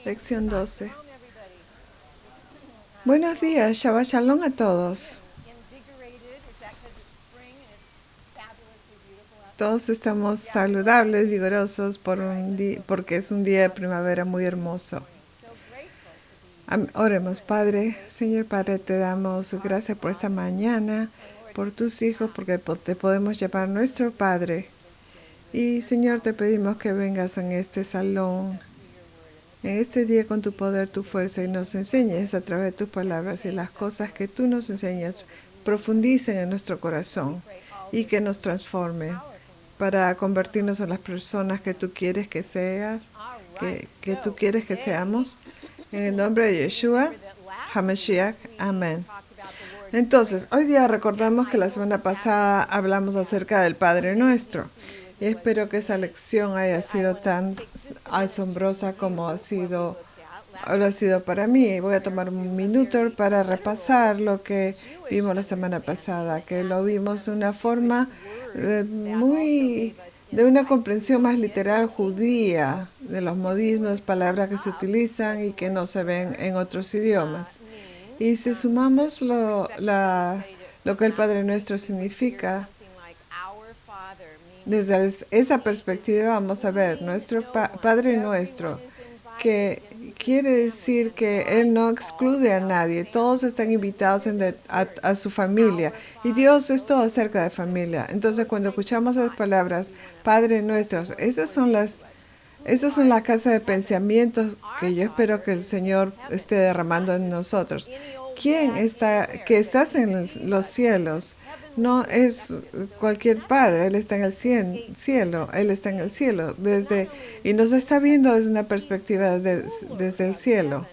Lección 12. Buenos días, Shabbat Shalom a todos. Todos estamos saludables, vigorosos porque es un día de primavera muy hermoso. Oremos, Padre. Señor Padre, te damos gracias por esta mañana, por tus hijos, porque te podemos llamar nuestro Padre. Y Señor, te pedimos que vengas en este salón, en este día con tu poder, tu fuerza, y nos enseñes a través de tus palabras y las cosas que tú nos enseñas profundicen en nuestro corazón y que nos transformen para convertirnos en las personas que tú quieres que seas, que tú quieres que seamos. En el nombre de Yeshua, HaMashiach, amén. Entonces, hoy día recordamos que la semana pasada hablamos acerca del Padre Nuestro. Y espero que esa lección haya sido tan asombrosa como lo ha sido para mí. Voy a tomar un minuto para repasar lo que vimos la semana pasada, que lo vimos de una forma de una comprensión más literal judía de los modismos, palabras que se utilizan y que no se ven en otros idiomas. Y si sumamos lo que el Padre Nuestro significa, desde esa perspectiva vamos a ver nuestro Padre Nuestro, que quiere decir que Él no excluye a nadie, todos están invitados a su familia, y Dios es todo acerca de familia. Entonces, cuando escuchamos esas palabras, Padre Nuestro, esas son la casa de pensamientos que yo espero que el Señor esté derramando en nosotros. ¿Quién está, que estás en los cielos? No es cualquier padre, Él está en el cielo, Él está en el cielo, y nos está viendo desde una perspectiva desde el cielo.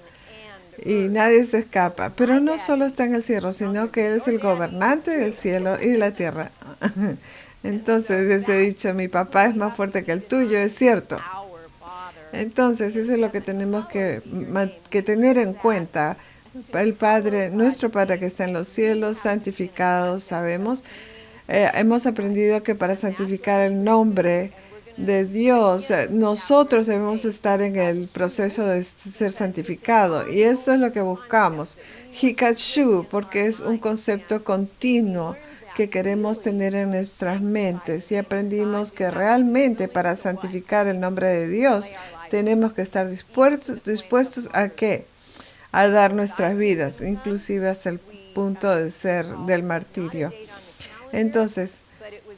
Y nadie se escapa. Pero no solo está en el cielo, sino que Él es el gobernante del cielo y de la tierra. Entonces, ese dicho, mi papá es más fuerte que el tuyo, es cierto. Entonces, eso es lo que tenemos que tener en cuenta. El Padre, nuestro Padre que está en los cielos, santificado, sabemos. Hemos aprendido que para santificar el nombre de Dios, nosotros debemos estar en el proceso de ser santificado. Y eso es lo que buscamos. Hikatshu, porque es un concepto continuo que queremos tener en nuestras mentes. Y aprendimos que realmente para santificar el nombre de Dios, tenemos que estar dispuestos ¿a qué? A dar nuestras vidas, inclusive hasta el punto de ser del martirio. Entonces,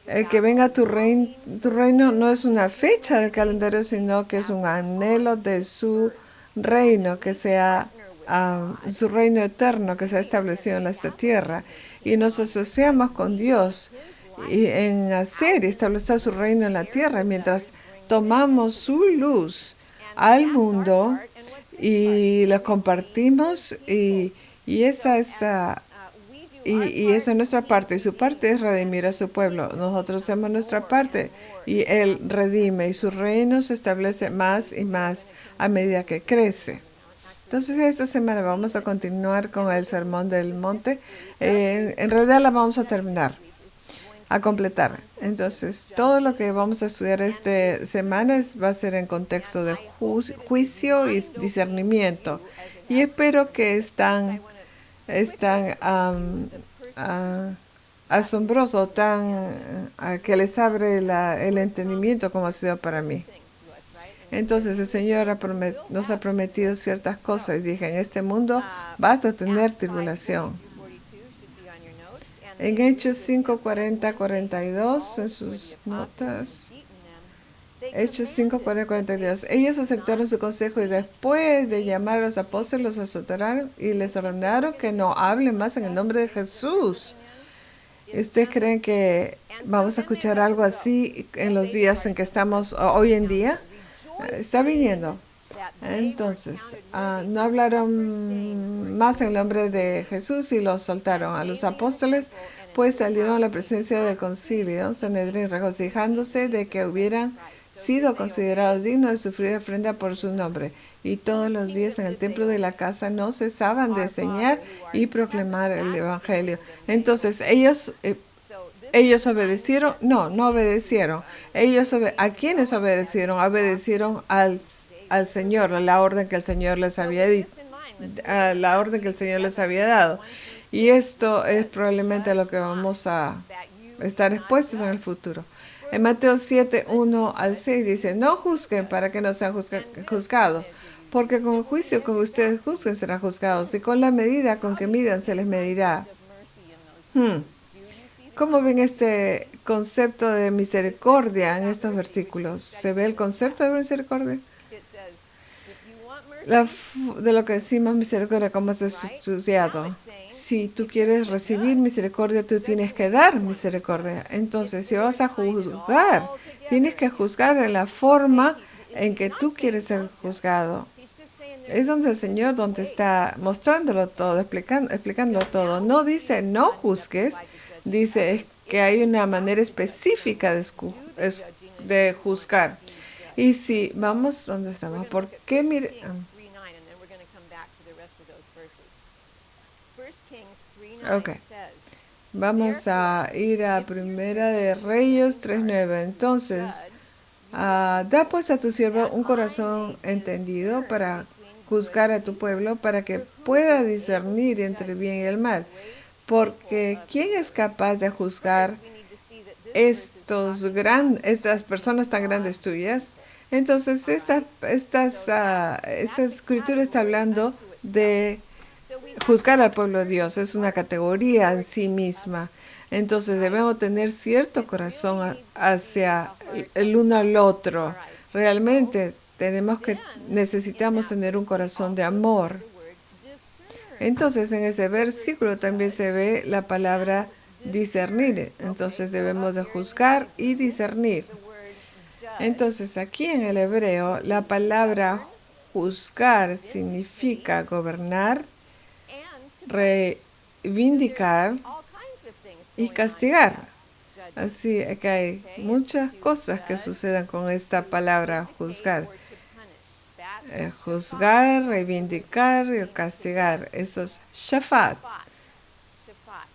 el que venga tu reino no es una fecha del calendario, sino que es un anhelo de su reino, que sea su reino eterno, que sea establecido en esta tierra. Y nos asociamos con Dios y en hacer y establecer su reino en la tierra, mientras tomamos su luz al mundo y lo compartimos, y esa es esa es nuestra parte, y su parte es redimir a su pueblo. Nosotros hacemos nuestra parte y Él redime, y su reino se establece más y más a medida que crece. Entonces, esta semana vamos a continuar con el Sermón del Monte. En realidad la vamos a terminar, a completar. Entonces, todo lo que vamos a estudiar esta semana va a ser en contexto de juicio y discernimiento. Y espero que es tan asombroso, que les abre el entendimiento como ha sido para mí. Entonces el Señor nos ha prometido ciertas cosas. Y dije, en este mundo vas a tener tribulación. En Hechos 5:40-42, en sus notas, Hechos 5:40-42, ellos aceptaron su consejo y después de llamar a los apóstoles los azotaron y les ordenaron que no hablen más en el nombre de Jesús. ¿Ustedes creen que vamos a escuchar algo así en los días en que estamos hoy en día? Está viniendo. Entonces, no hablaron más en el nombre de Jesús y los soltaron. A los apóstoles pues salieron a la presencia del concilio Sanedrín, regocijándose de que hubieran sido considerados dignos de sufrir ofrenda por su nombre. Y todos los días en el templo de la casa no cesaban de enseñar y proclamar el evangelio. Entonces, ellos obedecieron. No obedecieron. ¿A quiénes obedecieron? Obedecieron al al Señor, a la orden que el Señor les había a la orden que el Señor les había dado. Y esto es probablemente a lo que vamos a estar expuestos en el futuro. En Mateo 7, 1 al 6 dice, no juzguen para que no sean juzgados, porque con el juicio con que ustedes juzguen serán juzgados, y con la medida con que midan se les medirá. ¿Cómo ven este concepto de misericordia en estos versículos? ¿Se ve el concepto de misericordia? De lo que decimos misericordia, como es estudiado. Si tú quieres recibir misericordia, tú tienes que dar misericordia. Entonces, si vas a juzgar, tienes que juzgar en la forma en que tú quieres ser juzgado. Es donde el Señor, donde está mostrándolo todo, explicándolo todo. No dice no juzgues, dice que hay una manera específica de juzgar. Y si vamos, ¿dónde estamos? ¿Por qué Ok. Vamos a ir a Primera de Reyes 3:9. Entonces, da pues a tu siervo un corazón entendido para juzgar a tu pueblo, para que pueda discernir entre el bien y el mal. Porque ¿quién es capaz de juzgar estas personas tan grandes tuyas? Entonces, esta escritura está hablando de juzgar al pueblo de Dios. Es una categoría en sí misma. Entonces debemos tener cierto corazón hacia el uno al otro. Realmente necesitamos tener un corazón de amor. Entonces en ese versículo también se ve la palabra discernir. Entonces debemos de juzgar y discernir. Entonces aquí en el hebreo la palabra juzgar significa gobernar, reivindicar y castigar. Así que hay muchas cosas que suceden con esta palabra juzgar. Juzgar, reivindicar y castigar. Eso es shafat.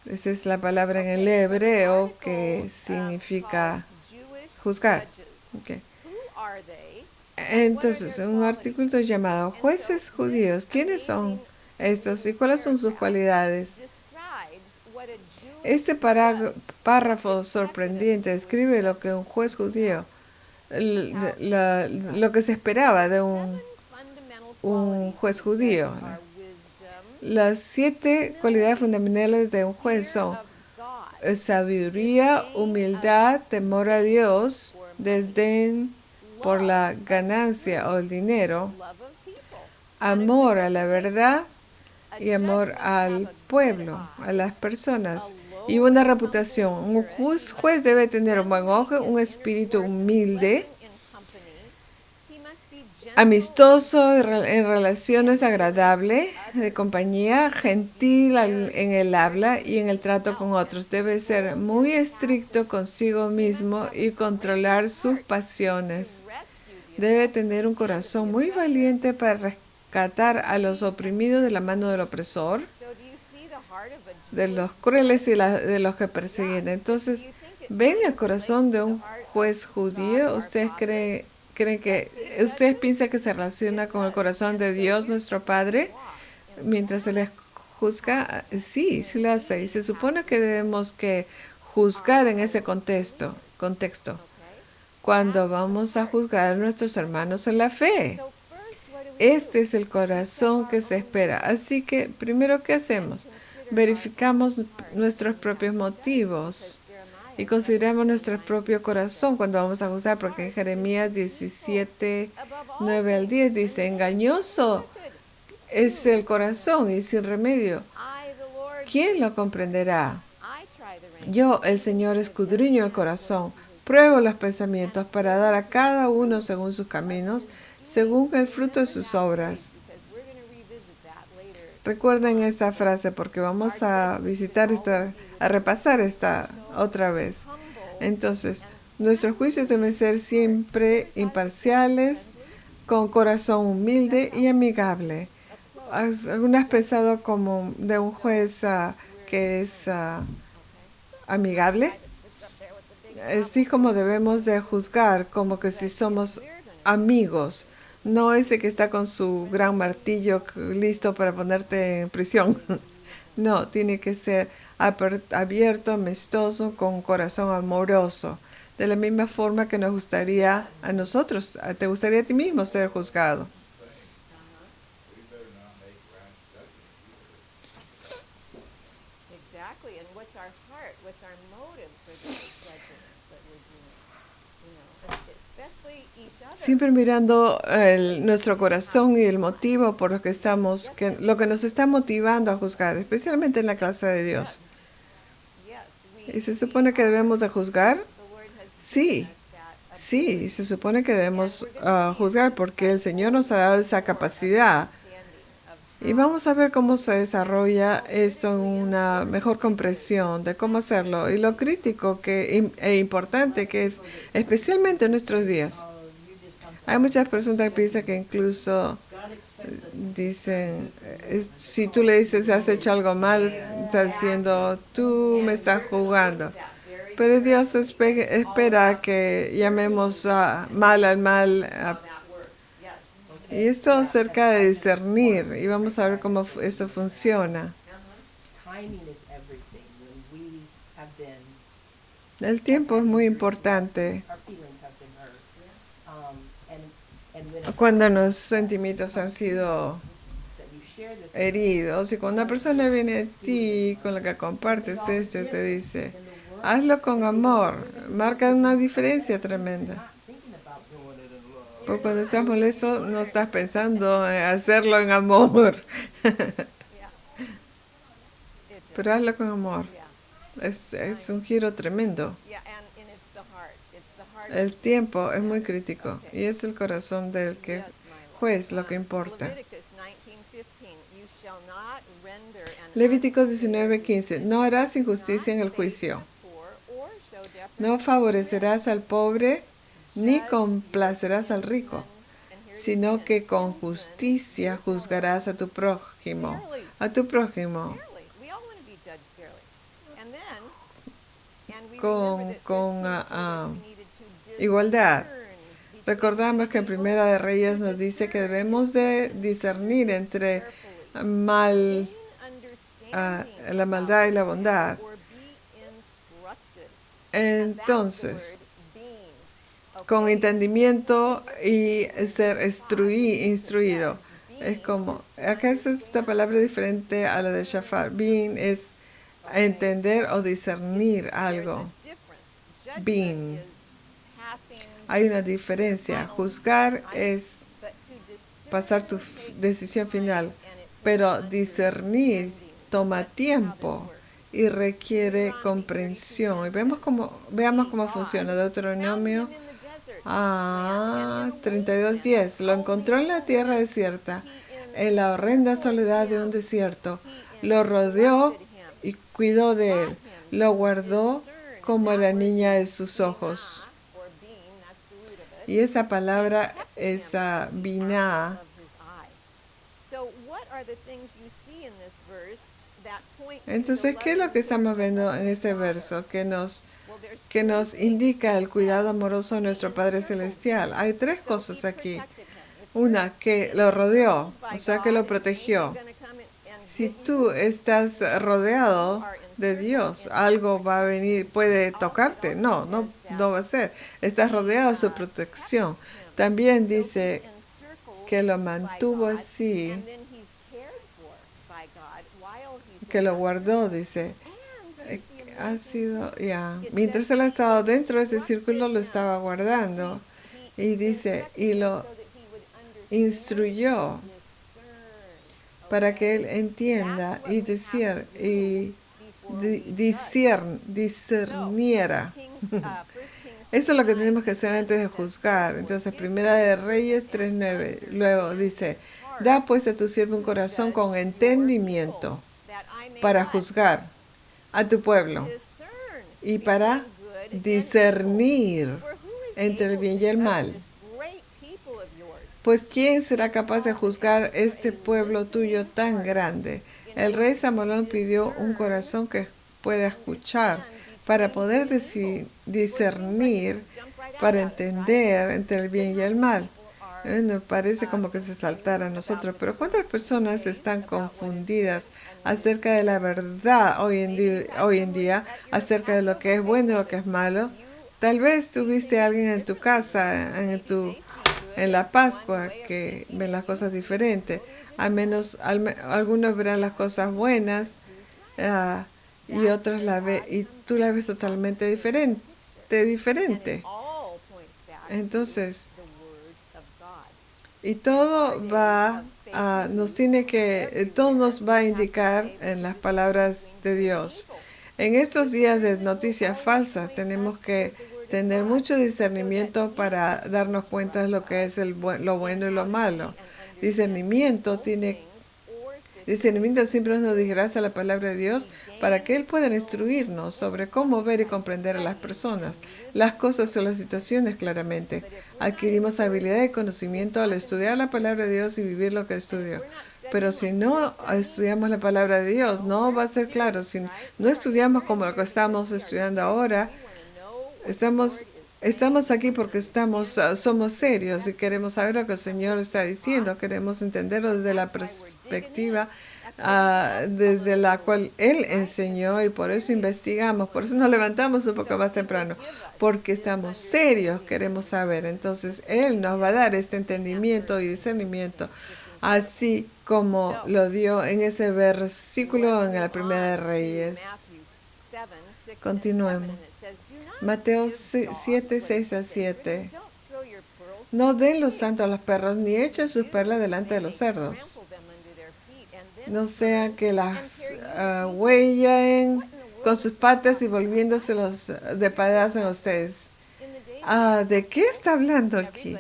Esa es la palabra en el hebreo que significa juzgar. Okay. Entonces, un artículo llamado Jueces Judíos. ¿Quiénes son estos y cuáles son sus cualidades? Este párrafo sorprendente describe lo que un juez judío, lo que se esperaba de un juez judío. Las 7 cualidades fundamentales de un juez son sabiduría, humildad, temor a Dios, desdén por la ganancia o el dinero, amor a la verdad y amor al pueblo, a las personas, y una reputación. Un juez debe tener un buen ojo, un espíritu humilde, amistoso en relaciones agradables, de compañía, gentil en el habla y en el trato con otros. Debe ser muy estricto consigo mismo y controlar sus pasiones. Debe tener un corazón muy valiente para rescatar a los oprimidos de la mano del opresor, de los crueles y de los que persiguen. Entonces, ¿ven el corazón de un juez judío? ¿Ustedes ustedes piensan que se relaciona con el corazón de Dios, nuestro Padre, mientras se les juzga? Sí, sí lo hace. Y se supone que debemos que juzgar en ese contexto, cuando vamos a juzgar a nuestros hermanos en la fe. Este es el corazón que se espera. Así que, primero, ¿qué hacemos? Verificamos nuestros propios motivos y consideramos nuestro propio corazón cuando vamos a juzgar, porque en Jeremías 17, 9 al 10 dice, engañoso es el corazón y sin remedio. ¿Quién lo comprenderá? Yo, el Señor, escudriño el corazón, pruebo los pensamientos para dar a cada uno según sus caminos, según el fruto de sus obras. Recuerden esta frase porque vamos a repasar esta otra vez. Entonces, nuestros juicios deben ser siempre imparciales, con corazón humilde y amigable. ¿Alguna has pensado como de un juez que es amigable? Así como debemos de juzgar, como que si somos amigos. No ese que está con su gran martillo listo para ponerte en prisión. No, tiene que ser abierto, amistoso, con corazón amoroso. De la misma forma que nos gustaría a nosotros, te gustaría a ti mismo ser juzgado. Exactly. And what's our heart? What's our motive for those judgments that we're doing? Especially each other. Siempre mirando nuestro corazón y el motivo por lo que estamos, lo que nos está motivando a juzgar, especialmente en la clase de Dios. ¿Y se supone que debemos de juzgar? Sí, sí, se supone que debemos juzgar porque el Señor nos ha dado esa capacidad. Y vamos a ver cómo se desarrolla esto en una mejor comprensión de cómo hacerlo y lo crítico e importante que es, especialmente en nuestros días. Hay muchas personas que piensan que incluso dicen, si tú le dices has hecho algo mal, está diciendo, tú me estás jugando. Pero Dios espera que llamemos mal al mal. Y esto acerca de discernir. Y vamos a ver cómo eso funciona. El tiempo es muy importante. Cuando los sentimientos han sido heridos y cuando una persona viene a ti con la que compartes esto te dice, hazlo con amor, marca una diferencia tremenda. Porque cuando estás molesto no estás pensando en hacerlo en amor. Pero hazlo con amor. Es un giro tremendo. El tiempo es muy crítico y es el corazón del que juez lo que importa. Levíticos 19:15. No harás injusticia en el juicio. No favorecerás al pobre ni complacerás al rico, sino que con justicia juzgarás a tu prójimo. A tu prójimo. Con igualdad. Recordamos que en Primera de Reyes nos dice que debemos de discernir entre la maldad y la bondad. Entonces, con entendimiento y ser instruido. Es como, acá es esta palabra diferente a la de shafar. Bin es entender o discernir algo. Bin. Hay una diferencia. Juzgar es pasar tu decisión final, pero discernir toma tiempo y requiere comprensión. Y veamos cómo funciona. Deuteronomio 32:10. Lo encontró en la tierra desierta, en la horrenda soledad de un desierto. Lo rodeó y cuidó de él. Lo guardó como la niña de sus ojos. Y esa palabra es binah. Entonces, ¿qué es lo que estamos viendo en este verso que nos indica el cuidado amoroso de nuestro Padre Celestial? Hay tres cosas aquí. Una, que lo rodeó, o sea, que lo protegió. Si tú estás rodeado de Dios, algo va a venir, puede tocarte. No va a ser. Estás rodeado de su protección. También dice que lo mantuvo así, que lo guardó, dice. Ha sido, mientras él ha estado dentro de ese círculo, lo estaba guardando. Y dice, y lo instruyó para que él entienda y discerniera. Eso es lo que tenemos que hacer antes de juzgar. Entonces, Primera de Reyes 3:9. Luego dice, da pues a tu siervo un corazón con entendimiento para juzgar a tu pueblo y para discernir entre el bien y el mal. Pues ¿quién será capaz de juzgar este pueblo tuyo tan grande? El rey Salomón pidió un corazón que pueda escuchar para poder discernir, para entender entre el bien y el mal. Nos parece como que se saltara a nosotros, pero ¿cuántas personas están confundidas acerca de la verdad hoy en día, acerca de lo que es bueno y lo que es malo? Tal vez tuviste a alguien en tu casa, en la Pascua, que ven las cosas diferentes. Al menos algunos verán las cosas buenas, ah, y otros y tú la ves totalmente diferente. Entonces, y todo todo nos va a indicar en las palabras de Dios. En estos días de noticias falsas tenemos que tener mucho discernimiento para darnos cuenta de lo que es lo bueno y lo malo. Discernimiento tiene Discernimiento siempre nos disgrasa la palabra de Dios para que Él pueda instruirnos sobre cómo ver y comprender a las personas, las cosas o las situaciones claramente. Adquirimos habilidad y conocimiento al estudiar la palabra de Dios y vivir lo que estudió. Pero si no estudiamos la palabra de Dios, no va a ser claro. Si no estudiamos como lo que estamos estudiando ahora, estamos aquí porque somos serios y queremos saber lo que el Señor está diciendo. Queremos entenderlo desde la perspectiva desde la cual Él enseñó, y por eso investigamos, por eso nos levantamos un poco más temprano, porque estamos serios, queremos saber. Entonces Él nos va a dar este entendimiento y discernimiento, así como lo dio en ese versículo en la Primera de Reyes. Continuemos. Mateo 7, 6 a 7. No den los santos a los perros, ni echen sus perlas delante de los cerdos. No sea que las huellen con sus patas y volviéndoselos de pedazos a ustedes. ¿De qué está hablando aquí?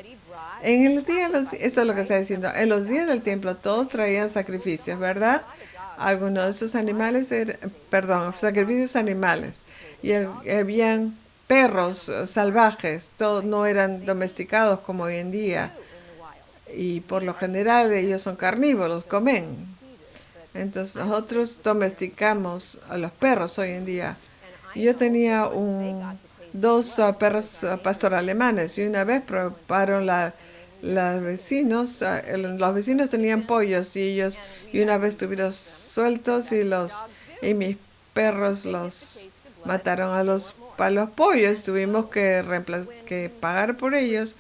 En el día, eso es lo que está diciendo. En los días del templo todos traían sacrificios, ¿verdad? Algunos de esos animales sacrificios animales. Y habían perros salvajes, todos no eran domesticados como hoy en día. Y por lo general ellos son carnívoros, comen. Entonces nosotros domesticamos a los perros hoy en día. Yo tenía dos perros pastor alemanes, y una vez probaron los vecinos tenían pollos, y una vez estuvieron sueltos, y mis perros los mataron a los pollos. Tuvimos que pagar por ellos,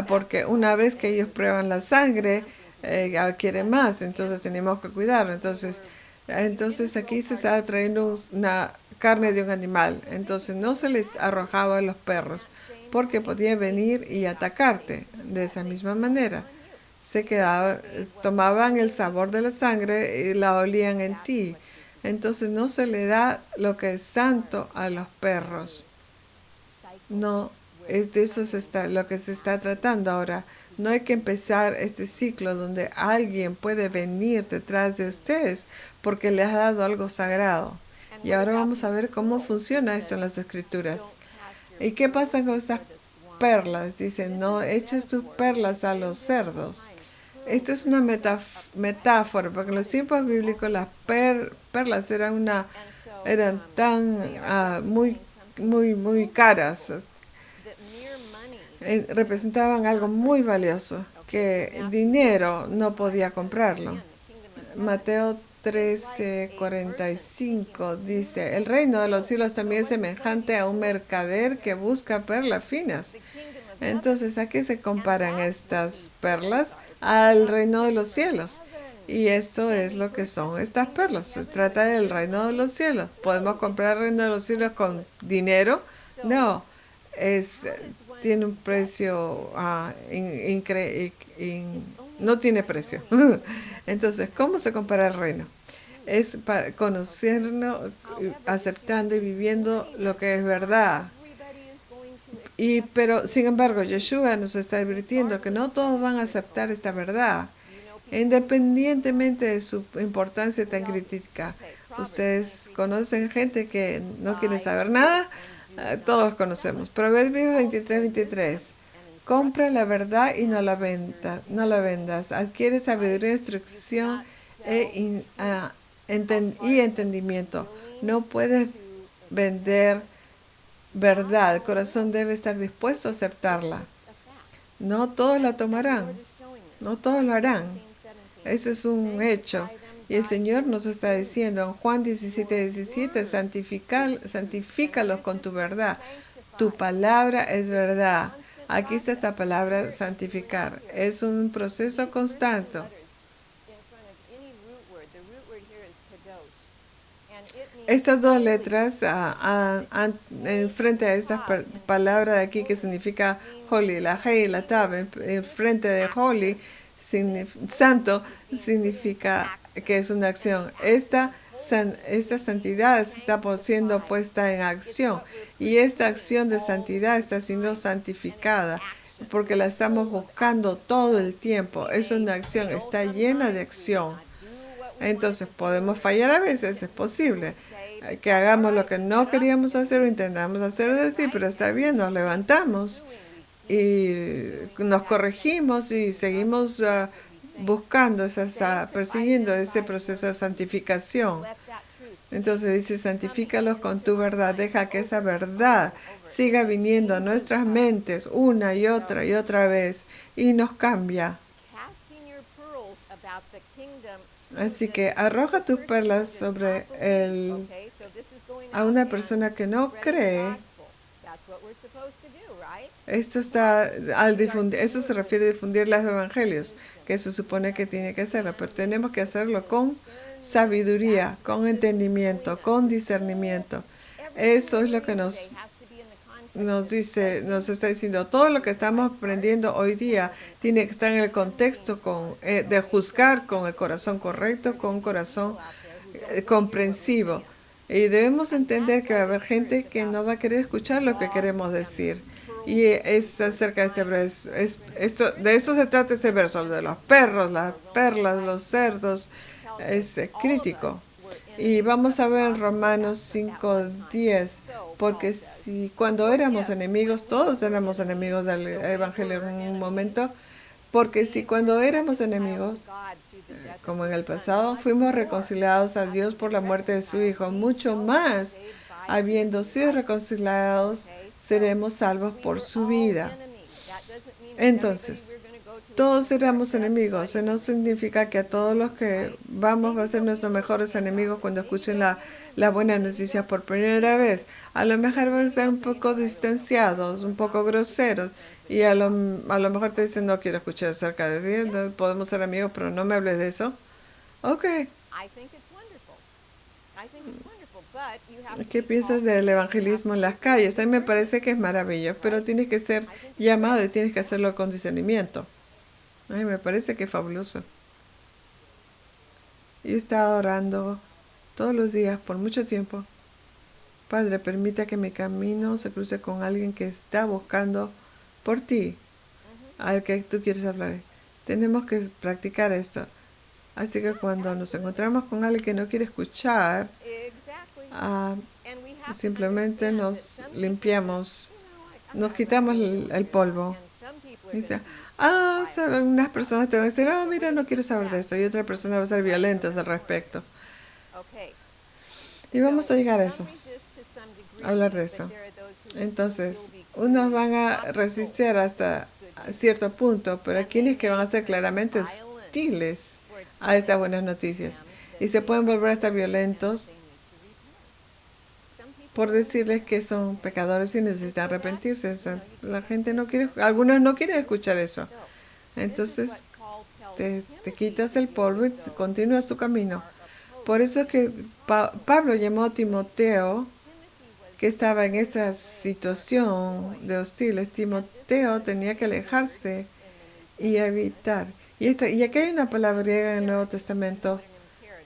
porque una vez que ellos prueban la sangre, quieren más, entonces tenemos que cuidarlo. Entonces aquí se está trayendo una carne de un animal, entonces no se les arrojaba a los perros, porque podían venir y atacarte. De esa misma manera tomaban el sabor de la sangre y la olían en ti. Entonces no se le da lo que es santo a los perros. No, es de eso lo que se está tratando ahora. No hay que empezar este ciclo donde alguien puede venir detrás de ustedes porque les ha dado algo sagrado. Y ahora vamos a ver cómo funciona esto en las Escrituras. ¿Y qué pasa con estas perlas? Dicen, no eches tus perlas a los cerdos. Esta es una metáfora, porque en los tiempos bíblicos las perlas eran tan muy caras. Representaban algo muy valioso, que dinero no podía comprarlo. Mateo 13:45 dice, el reino de los cielos también es semejante a un mercader que busca perlas finas. Entonces, ¿a qué se comparan estas perlas? Al reino de los cielos. Y esto es lo que son estas perlas. Se trata del reino de los cielos. ¿Podemos comprar el reino de los cielos con dinero? No. Tiene un precio, no tiene precio. Entonces, ¿cómo se compara el reino? Es para conocerlo, aceptando y viviendo lo que es verdad. Pero, sin embargo, Yeshua nos está advirtiendo que no todos van a aceptar esta verdad, independientemente de su importancia tan crítica. Ustedes conocen gente que no quiere saber nada. Todos conocemos. Proverbios 23:23. Compra la verdad y no la vendas. Adquiere sabiduría, instrucción y entendimiento. No puedes vender verdad. El corazón debe estar dispuesto a aceptarla. No todos la And the Lord tomarán, is showing this. no todos lo harán. 17. Eso es un hecho. Y el Señor nos está diciendo en Juan 17:17, santifícalos con tu verdad. Tu palabra es verdad. Aquí está esta palabra santificar. Es un proceso constante. Estas dos letras enfrente a esta palabra de aquí que significa holy, la He y la Tav, enfrente de holy, santo, significa que es una acción. Esta santidad está siendo puesta en acción y esta acción de santidad está siendo santificada porque la estamos buscando todo el tiempo. Es una acción, está llena de acción. Entonces podemos fallar a veces, es posible que hagamos lo que no queríamos hacer o intentamos hacer decir, pero está bien, nos levantamos y nos corregimos y seguimos buscando, persiguiendo ese proceso de santificación. Entonces dice, santifícalos con tu verdad, deja que esa verdad siga viniendo a nuestras mentes una y otra vez y nos cambia. Así que arroja tus perlas sobre a una persona que no cree. Esto está al difundir, eso se refiere a difundir los evangelios, que se supone que tiene que hacerlo, pero tenemos que hacerlo con sabiduría, con entendimiento, con discernimiento. Eso es lo que nos está diciendo. Todo lo que estamos aprendiendo hoy día tiene que estar en el contexto de juzgar con el corazón correcto, con un corazón comprensivo. Y debemos entender que va a haber gente que no va a querer escuchar lo que queremos decir. Y es acerca de este verso. De eso se trata este verso, de los perros, las perlas, los cerdos. Es crítico. Y vamos a ver en Romanos 5:10, porque si cuando éramos enemigos, todos éramos enemigos del Evangelio en un momento, porque si cuando éramos enemigos, como en el pasado, fuimos reconciliados a Dios por la muerte de su Hijo, mucho más, habiendo sido reconciliados, seremos salvos por su vida. Entonces, todos éramos enemigos. Eso no significa que a todos los que vamos a ser nuestros mejores enemigos cuando escuchen la buena noticia por primera vez. A lo mejor van a ser un poco distanciados, un poco groseros. Y a lo mejor te dicen, no quiero escuchar acerca de Dios, no podemos ser amigos, pero no me hables de eso. Ok. ¿Qué piensas del evangelismo en las calles? A mí me parece que es maravilloso, pero tienes que ser llamado y tienes que hacerlo con discernimiento. A mí me parece que es fabuloso. Yo he estado orando todos los días por mucho tiempo. Padre, permita que mi camino se cruce con alguien que está buscando por ti, al que tú quieres hablar. Tenemos que practicar esto. Así que cuando nos encontramos con alguien que no quiere escuchar, simplemente nos limpiamos, nos quitamos el polvo. Unas personas te van a decir, mira, no quiero saber de esto, y otra persona va a ser violentas al respecto. Y vamos a llegar a eso, a hablar de eso. Entonces, unos van a resistir hasta cierto punto, pero hay quienes que van a ser claramente hostiles a estas buenas noticias y se pueden volver hasta violentos por decirles que son pecadores y necesitan arrepentirse. La gente no quiere, algunos no quieren escuchar eso. Entonces te quitas el polvo y continúas tu camino. Por eso es que Pablo llamó a Timoteo, que estaba en esa situación de hostiles. Timoteo tenía que alejarse y evitar. Y aquí hay una palabra griega en el Nuevo Testamento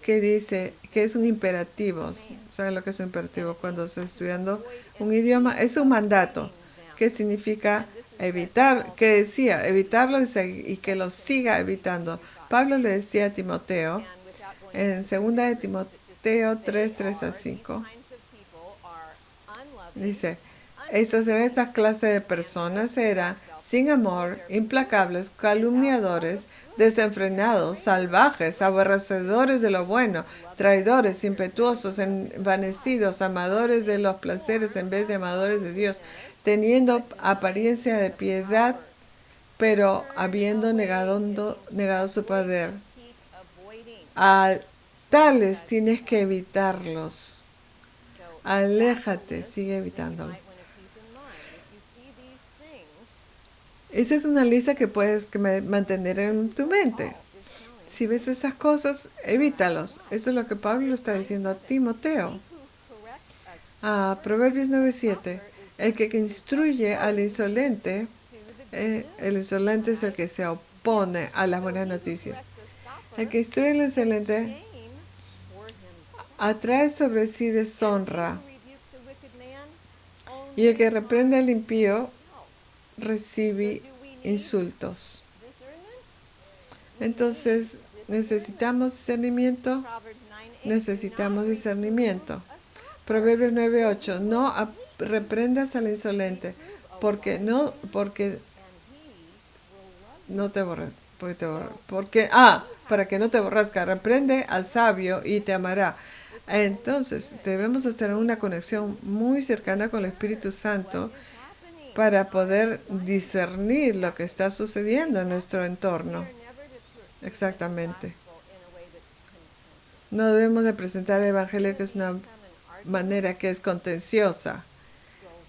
que dice que es un imperativo. ¿Saben lo que es un imperativo? Cuando está estudiando un idioma, es un mandato, que significa evitar, que decía evitarlo y que lo siga evitando. Pablo le decía a Timoteo, en 2 de Timoteo 3:3-5, dice, estas clases de personas eran sin amor, implacables, calumniadores, desenfrenados, salvajes, aborrecedores de lo bueno, traidores, impetuosos, envanecidos, amadores de los placeres en vez de amadores de Dios, teniendo apariencia de piedad, pero habiendo negado su poder, keep avoiding. a tales tienes que evitarlos. So Aléjate, mindfulness sigue that you evitándolos. might want to keep in mind. If you see these things, Esa es una lista que puedes mantener en tu mente. Paul is telling Si ves esas cosas, evítalos. Eso es lo que Pablo está diciendo a Timoteo. he who corrects us A Proverbios 9:7. El que instruye al insolente, el insolente es el que se opone a las buenas noticias. El que instruye al insolente shame for himself. atrae sobre sí deshonra, Who rebukes a wicked man? y el que reprende al impío Only recibe insultos. discernment? Entonces, necesitamos discernimiento, Proverbs 9:8. necesitamos discernimiento. Proverbios 9:8. No reprendas al insolente, porque And he will love no te borres, para que no te borrasca. Reprende al sabio y te amará. Entonces, debemos estar en una conexión muy cercana con el Espíritu Santo happening. para poder discernir lo que está sucediendo en nuestro entorno. We are never to present Exactamente. the gospel in a way that's contentious. No debemos de presentar el Evangelio que es una Become an argument. manera que es contenciosa.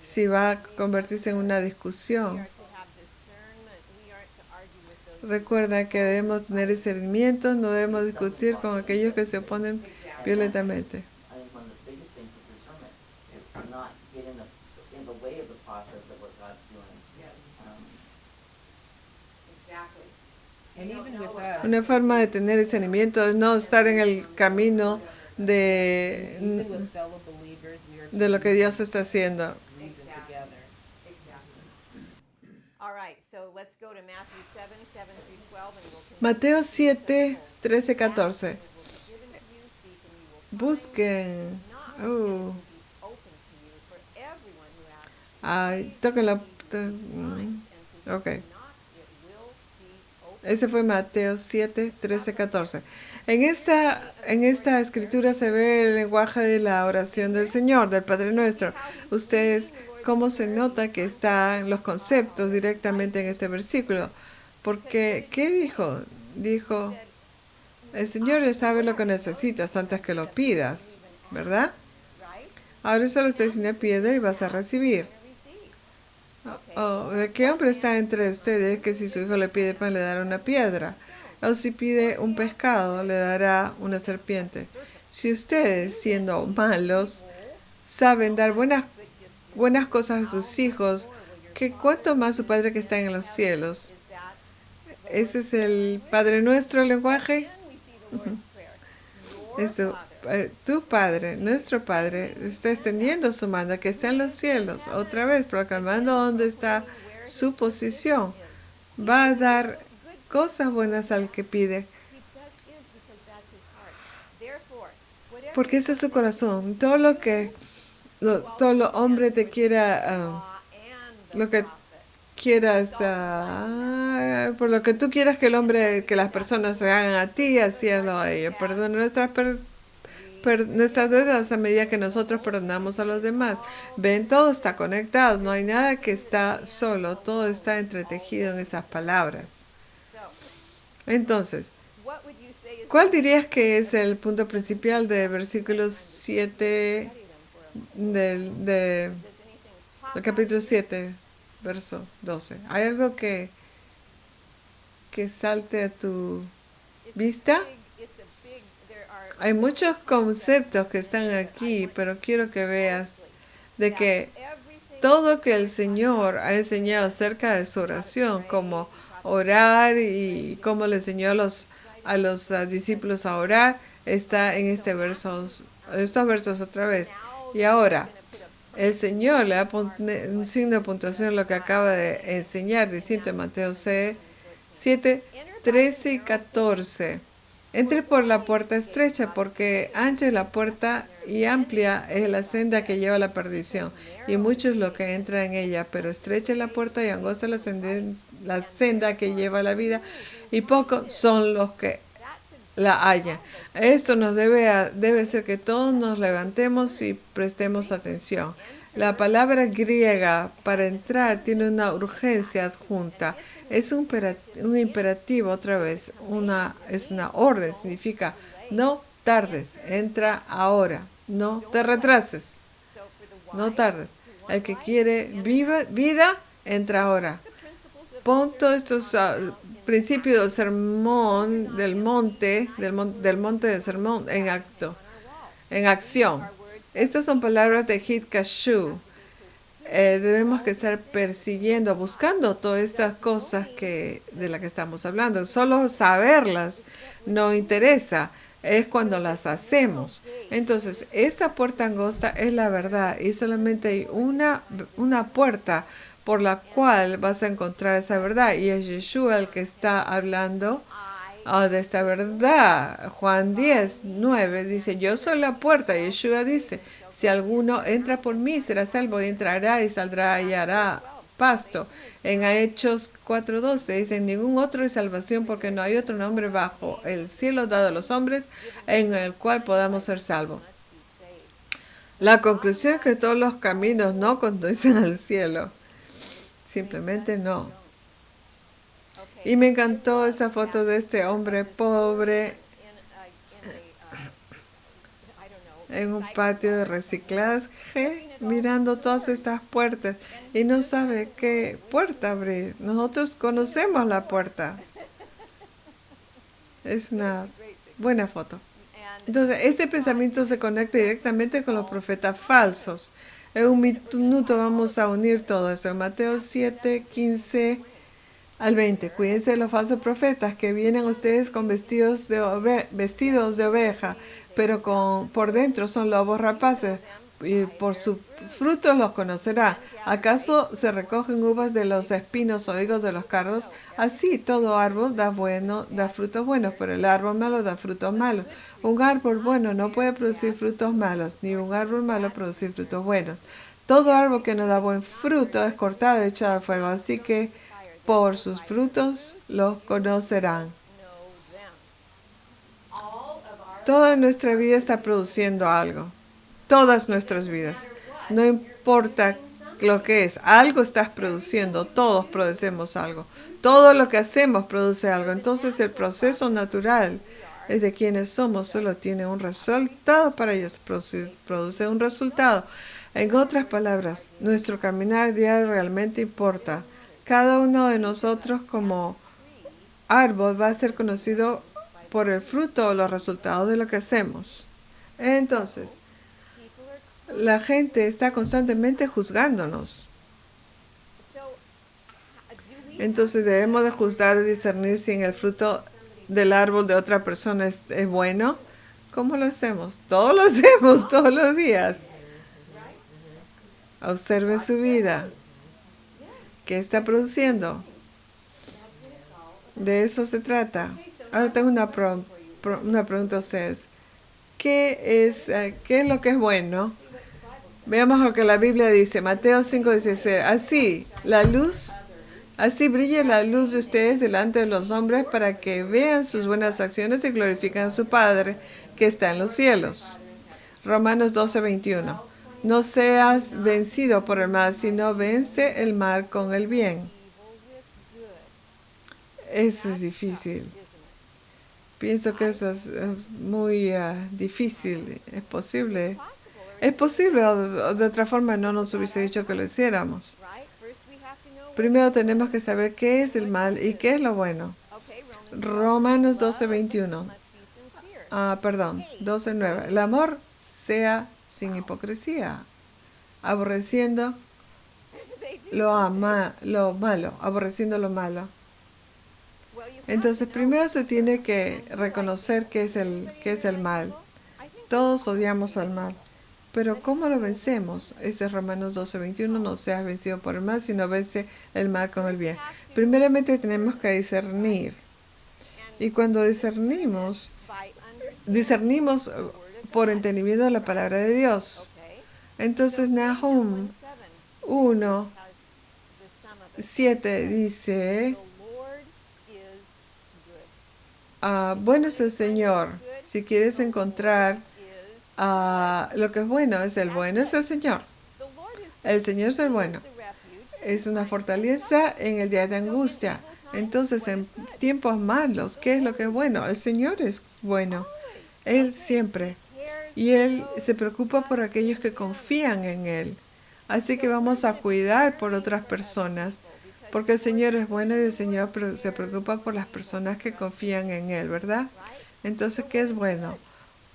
Si va a convertirse en una We discusión, are to have discernment. We aren't to argue with those. recuerda que debemos tener discernimiento, no debemos discutir con aquellos que se oponen violentamente. I think one of the biggest things with discernment is to not get in the way of the process of what God's doing. Exactly. And even with us, Una forma de tener discernimiento es no estar en el camino de, even with fellow believers, we are to de lo que Dios está haciendo. reason together. All right, so let's go to Matthew 7:7 through 12, and we'll continue. Mateo 7, 13, 14. It will be given to you, seek and you will find. Busquen. Knock, Oh, and it will be open to you. For everyone who asks, ay, tóquenla. and to Ok. knock, it will be open. Ese fue Mateo 7, 13, 14. En esta escritura se ve el lenguaje de la oración del Señor, del Padre Nuestro. Ustedes, cómo se nota que están los conceptos directamente en este versículo. Porque, ¿qué dijo? Dijo, el Señor ya sabe lo que necesitas antes que lo pidas, ¿verdad? Right? Ahora solo está diciendo piedra y vas a recibir. Receive. ¿De qué hombre está entre ustedes que si su hijo le pide pan le dará una piedra? O si pide un pescado le dará una serpiente. Si ustedes, siendo malos, saben dar buenas cosas a sus hijos, ¿qué cuánto más su Padre que está en los cielos? Is that Ese es el Padre Nuestro lenguaje. then we see the Lord's Prayer? Your Esto, Father. tu Padre, nuestro Padre, está extendiendo su manda que está en los cielos, otra vez proclamando dónde está su posición. Va a dar cosas buenas al que pide, He does give because that's his heart. Therefore, whatever porque ese es su corazón. Todo lo hombre te quiera, law and the lo que prophet. quieras, por lo que tú quieras que que las personas se hagan a ti, así hazlo a ellos. Perdona nuestras deudas a medida que nosotros perdonamos a los demás. Ven, todo está conectado, no hay nada que está solo, todo está entretejido en esas palabras. So, Entonces, what would you say is ¿cuál dirías que es el punto principal de versículos 7 del does anything pop capítulo 7, verso 12? ¿Hay algo que salte a tu vista? it's a big there are Hay muchos conceptos que están aquí, pero quiero que veas de que everything todo que el Señor ha enseñado acerca de su oración, como orar y cómo le enseñó a los discípulos a orar, está en estos versos otra vez. Y ahora, el Señor le da un signo de puntuación a lo que acaba de enseñar, diciendo en Mateo 7, 13 y 14. Entre por la puerta estrecha, porque ancha es la puerta y amplia es la senda que lleva a la perdición, y muchos lo que entran en ella, pero estrecha es la puerta y angosta la senda que lleva a la vida, y pocos son los que la hallan. Esto nos debe ser que todos nos levantemos y prestemos atención. La palabra griega para entrar tiene una urgencia adjunta. Es un imperativo otra vez. Es una orden. Significa no tardes. Entra ahora. No te retrases. No tardes. El que quiere vida, entra ahora. Pon todos estos principios del sermón del monte, del monte del sermón en acción. Estas son palabras de Hit Kashu. Debemos que estar persiguiendo, buscando todas estas cosas de las que estamos hablando. Solo saberlas no interesa, es cuando las hacemos. Entonces, esa puerta angosta es la verdad y solamente hay una puerta por la cual vas a encontrar esa verdad. Y es Yeshua el que está hablando de esta verdad. Juan 10:9 dice, yo soy la puerta. Yeshua dice, si alguno entra por mí, será salvo, y entrará y saldrá y hará pasto. En Hechos 4:12 dice, ningún otro hay salvación porque no hay otro nombre bajo el cielo dado a los hombres en el cual podamos ser salvos. La conclusión es que todos los caminos no conducen al cielo. Simplemente no. Y me encantó esa foto de este hombre pobre en un patio de reciclaje, mirando todas estas puertas y no sabe qué puerta abrir. Nosotros conocemos la puerta. Es una buena foto. Entonces, este pensamiento se conecta directamente con los profetas falsos. En un minuto vamos a unir todo eso. En Mateo 7:15 al 20. Cuídense de los falsos profetas que vienen a ustedes con vestidos de oveja, pero por dentro son lobos rapaces, y por sus frutos los conocerá. ¿Acaso se recogen uvas de los espinos o higos de los cardos? Así todo árbol da frutos buenos, pero el árbol malo da frutos malos. Un árbol bueno no puede producir frutos malos, ni un árbol malo producir frutos buenos. Todo árbol que no da buen fruto es cortado y echado al fuego, así que por sus frutos los conocerán. Toda nuestra vida está produciendo algo. Todas nuestras vidas. No importa lo que es. Algo estás produciendo. Todos producemos algo. Todo lo que hacemos produce algo. Entonces el proceso natural es de quienes somos. Solo tiene un resultado para ellos. Produce un resultado. En otras palabras, nuestro caminar diario realmente importa. Cada uno de nosotros como árbol va a ser conocido por el fruto o los resultados de lo que hacemos. Entonces, la gente está constantemente juzgándonos. Entonces debemos de juzgar y discernir si en el fruto del árbol de otra persona es bueno. ¿Cómo lo hacemos? Todos lo hacemos, todos los días. Observe su vida. ¿Qué está produciendo? De eso se trata. Ahora tengo una pregunta a ustedes. ¿Qué es lo que es bueno? Veamos lo que la Biblia dice. Mateo 5:16. Así brille la luz de ustedes delante de los hombres para que vean sus buenas acciones y glorifiquen a su Padre que está en los cielos. Romanos 12:21. No seas vencido por el mal, sino vence el mal con el bien. Eso es difícil. Pienso que eso es muy difícil. Es posible. Es posible, o de otra forma no nos hubiese dicho que lo hiciéramos. Primero tenemos que saber qué es el mal y qué es lo bueno. Romanos 12:21. 12:9. El amor sea sin hipocresía, aborreciendo lo malo, aborreciendo lo malo. Entonces, primero se tiene que reconocer qué es el mal. Todos odiamos al mal. Pero ¿cómo lo vencemos? Ese es Romanos 12:21. No seas vencido por el mal, sino vence el mal con el bien. Primeramente tenemos que discernir. Y cuando discernimos por entendimiento de la palabra de Dios. Entonces Nahum 1:7 dice, bueno es el Señor. Si quieres encontrar lo que es bueno, es el Señor. El Señor es el bueno. Es una fortaleza en el día de angustia. Entonces, en tiempos malos, ¿qué es lo que es bueno? El Señor es bueno. Él siempre. Y Él se preocupa por aquellos que confían en Él. Así que vamos a cuidar por otras personas, porque el Señor es bueno y el Señor se preocupa por las personas que confían en Él, ¿verdad? Entonces, ¿qué es bueno?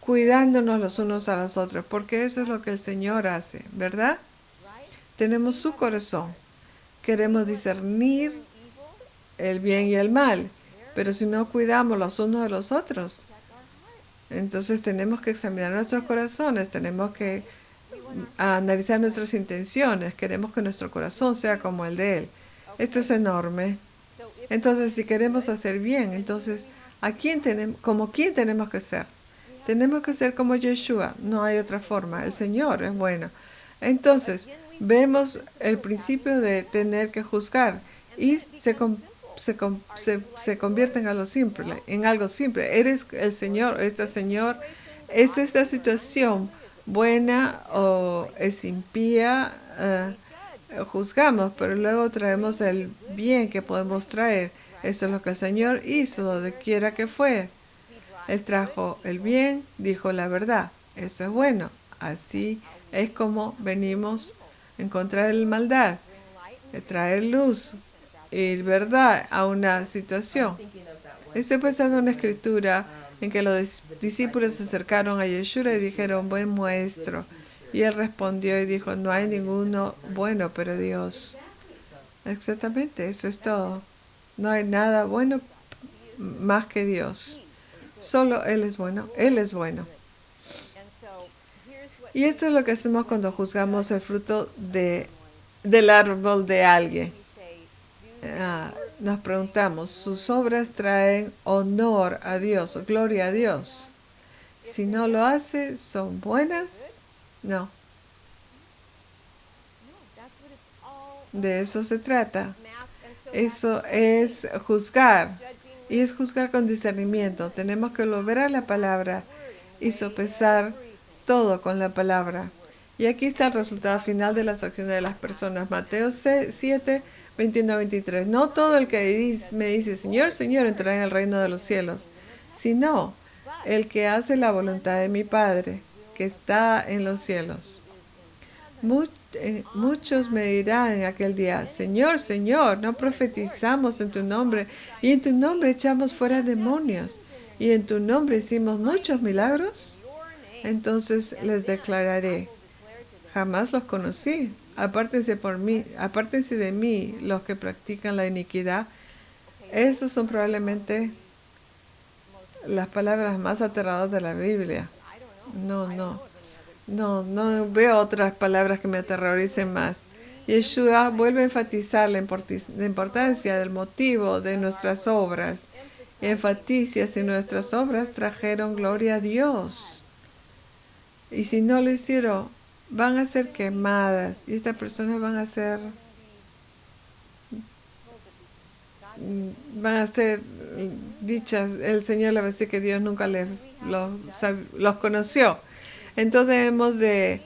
Cuidándonos los unos a los otros, porque eso es lo que el Señor hace, ¿verdad? Tenemos su corazón. Queremos discernir el bien y el mal, pero si no cuidamos los unos de los otros, entonces tenemos que examinar nuestros corazones, tenemos que analizar nuestras intenciones, queremos que nuestro corazón sea como el de Él. Esto es enorme. Entonces, si queremos hacer bien, entonces, ¿como quién tenemos que ser? Tenemos que ser como Yeshua, no hay otra forma. El Señor es bueno. Entonces, vemos el principio de tener que juzgar y se convierte en algo simple, Eres el Señor, Señor, ¿es esta situación buena o es impía? Juzgamos, pero luego traemos el bien que podemos traer. Eso es lo que el Señor hizo, donde quiera que fue. Él trajo el bien, dijo la verdad. Eso es bueno. Así es como venimos a encontrar el maldad, traer luz y verdad a una situación. Estoy pensando en una escritura en que los discípulos se acercaron a Yeshua y dijeron, buen maestro. Y él respondió y dijo, no hay ninguno bueno, pero Dios. Exactamente, eso es todo. No hay nada bueno más que Dios. Solo Él es bueno, Él es bueno. Y esto es lo que hacemos cuando juzgamos el fruto del árbol de alguien. Nos preguntamos, ¿sus obras traen honor a Dios, gloria a Dios? Si no lo hace, ¿son buenas? No. De eso se trata. Eso es juzgar. Y es juzgar con discernimiento. Tenemos que volver a la palabra y sopesar todo con la palabra. Y aquí está el resultado final de las acciones de las personas. Mateo 7, 21-23. No todo el que me dice, Señor, Señor, entrará en el reino de los cielos, sino el que hace la voluntad de mi Padre, que está en los cielos. Muchos me dirán en aquel día, Señor, Señor, no profetizamos en tu nombre, y en tu nombre echamos fuera demonios, y en tu nombre hicimos muchos milagros. Entonces les declararé, jamás los conocí. Apártense de mí los que practican la iniquidad. Esas son probablemente las palabras más aterradoras de la Biblia. No veo otras palabras que me aterroricen más. Yeshua vuelve a enfatizar la importancia del motivo de nuestras obras. Y enfatiza si nuestras obras trajeron gloria a Dios. Y si no lo hicieron, van a ser quemadas. Y estas personas van a ser dichas. El Señor le va a decir que Dios nunca los conoció. Entonces debemos de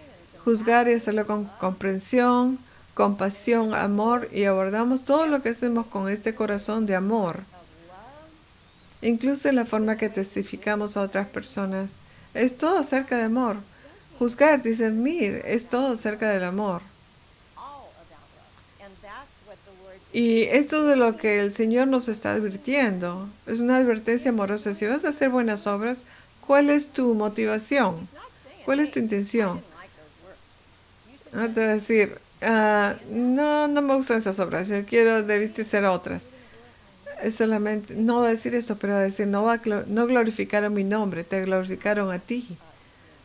juzgar y hacerlo con comprensión, compasión, amor, y abordamos todo lo que hacemos con este corazón de amor. Incluso en la forma que testificamos a otras personas. Es todo acerca de amor. Juzgar, discernir, es todo acerca del amor. Y esto de lo que el Señor nos está advirtiendo es una advertencia amorosa. Si vas a hacer buenas obras, ¿cuál es tu motivación? ¿Cuál es tu intención? No te voy a decir, no me gustan esas obras, yo debiste hacer otras. Es solamente, no va a decir eso, pero va a decir, no glorificaron mi nombre, te glorificaron a ti.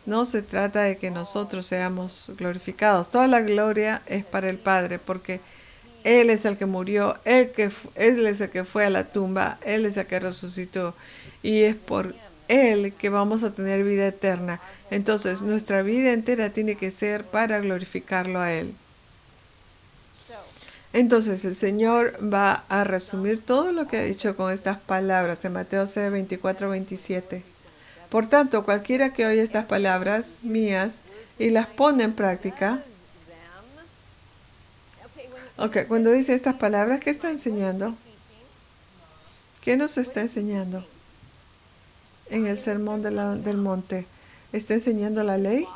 No se trata de que nosotros seamos glorificados. Toda la gloria es para el Padre, porque Él es el que murió, Él es el que fue a la tumba, Él es el que resucitó. Y es por Él que vamos a tener vida eterna. Entonces, nuestra vida entera tiene que ser para glorificarlo a Él. Entonces, el Señor va a resumir todo lo que ha dicho con estas palabras en Mateo 6, 24-27. Por tanto, cualquiera que oye estas palabras mías y las pone en práctica, Ok, cuando dice estas palabras, ¿qué está enseñando? ¿Qué nos está enseñando en el sermón del monte? ¿Está enseñando la ley?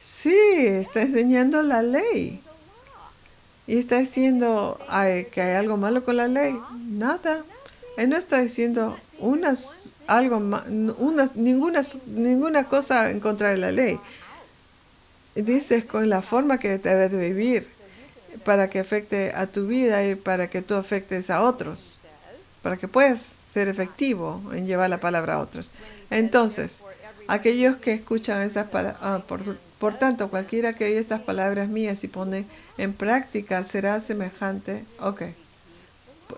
Sí, está enseñando la ley. ¿Y está diciendo que hay algo malo con la ley? Nada. Él no está diciendo ninguna cosa en contra de la ley. Dice con la forma que debes de vivir para que afecte a tu vida y para que tú afectes a otros, para que puedas ser efectivo en llevar la palabra a otros. Entonces, aquellos que escuchan esas palabras, por tanto, cualquiera que oye estas palabras mías y pone en práctica será semejante,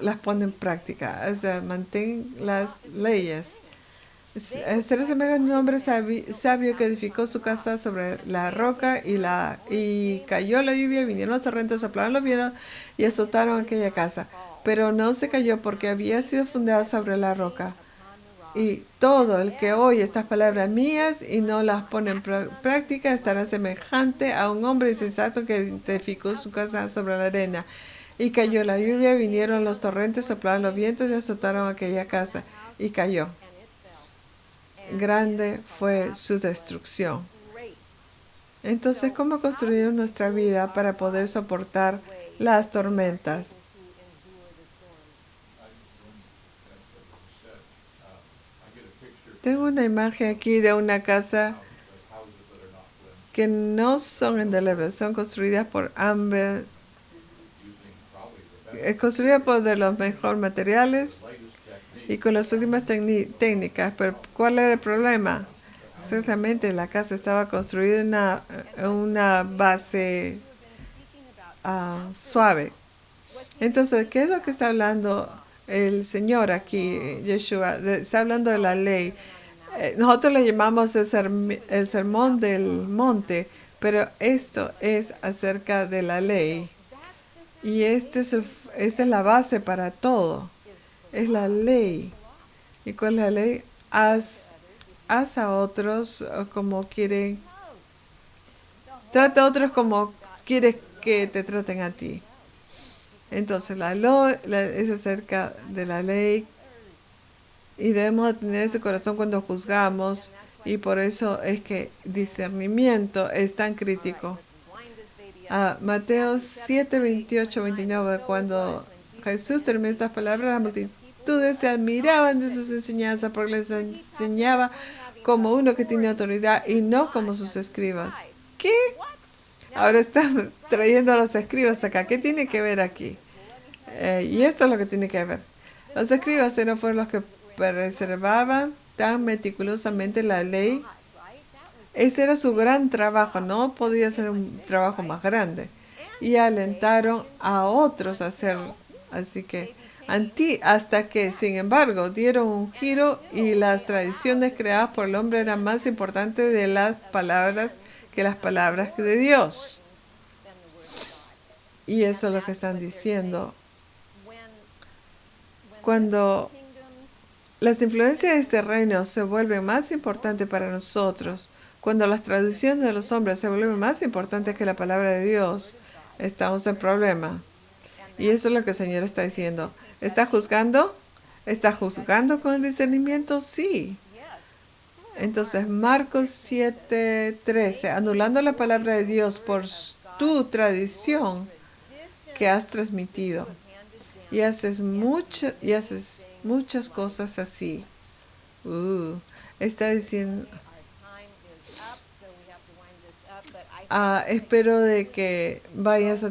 las pone en práctica, o sea, mantén las leyes. Será semejante a un hombre sabio que edificó su casa sobre la roca y cayó la lluvia, vinieron los torrentes, soplaron los vientos y azotaron aquella casa. Pero no se cayó porque había sido fundada sobre la roca. Y todo el que oye estas palabras mías y no las pone en práctica estará semejante a un hombre insensato que edificó su casa sobre la arena. Y cayó la lluvia, vinieron los torrentes, soplaron los vientos y azotaron aquella casa. Y cayó. Grande fue su destrucción. Entonces, ¿cómo construir nuestra vida para poder soportar las tormentas? Tengo una imagen aquí de una casa que no son indelebles, son construidas por hambre, construidas por de los mejores materiales y con las últimas técnicas. Pero ¿cuál era el problema? Exactamente, la casa estaba construida en una base suave. Entonces, ¿qué es lo que está hablando el Señor aquí, Yeshua? Está hablando de la ley. Nosotros le llamamos el sermón del monte, pero esto es acerca de la ley. Y esta es la base para todo. Es la ley. ¿Y cuál es la ley? Haz a otros como quieren. Trata a otros como quieres que te traten a ti. Entonces, la ley es acerca de la ley y debemos tener ese corazón cuando juzgamos y por eso es que discernimiento es tan crítico. Mateo 7, 28, 29, cuando Jesús terminó estas palabras, las multitudes se admiraban de sus enseñanzas porque les enseñaba como uno que tiene autoridad y no como sus escribas. ¿Qué? Ahora están trayendo a los escribas acá. ¿Qué tiene que ver aquí? Y esto es lo que tiene que ver. Los escribas no fueron los que preservaban tan meticulosamente la ley. Ese era su gran trabajo, no podía ser un trabajo más grande. Y alentaron a otros a hacerlo. Así que, hasta que, sin embargo, dieron un giro y las tradiciones creadas por el hombre eran más importantes de las palabras que las palabras de Dios. Y eso es lo que están diciendo. Cuando las influencias de este reino se vuelven más importantes para nosotros, cuando las tradiciones de los hombres se vuelven más importantes que la palabra de Dios, estamos en problema. Y eso es lo que el Señor está diciendo. ¿Está juzgando? ¿Está juzgando con el discernimiento? Sí. Entonces, Marcos 7:13, anulando la palabra de Dios por tu tradición que has transmitido. Y haces muchas cosas así. Está diciendo, espero de que vayas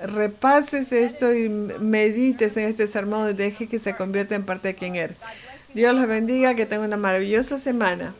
repases esto y medites en este sermón y deje que se convierta en parte de quien eres. Dios los bendiga, que tengan una maravillosa semana.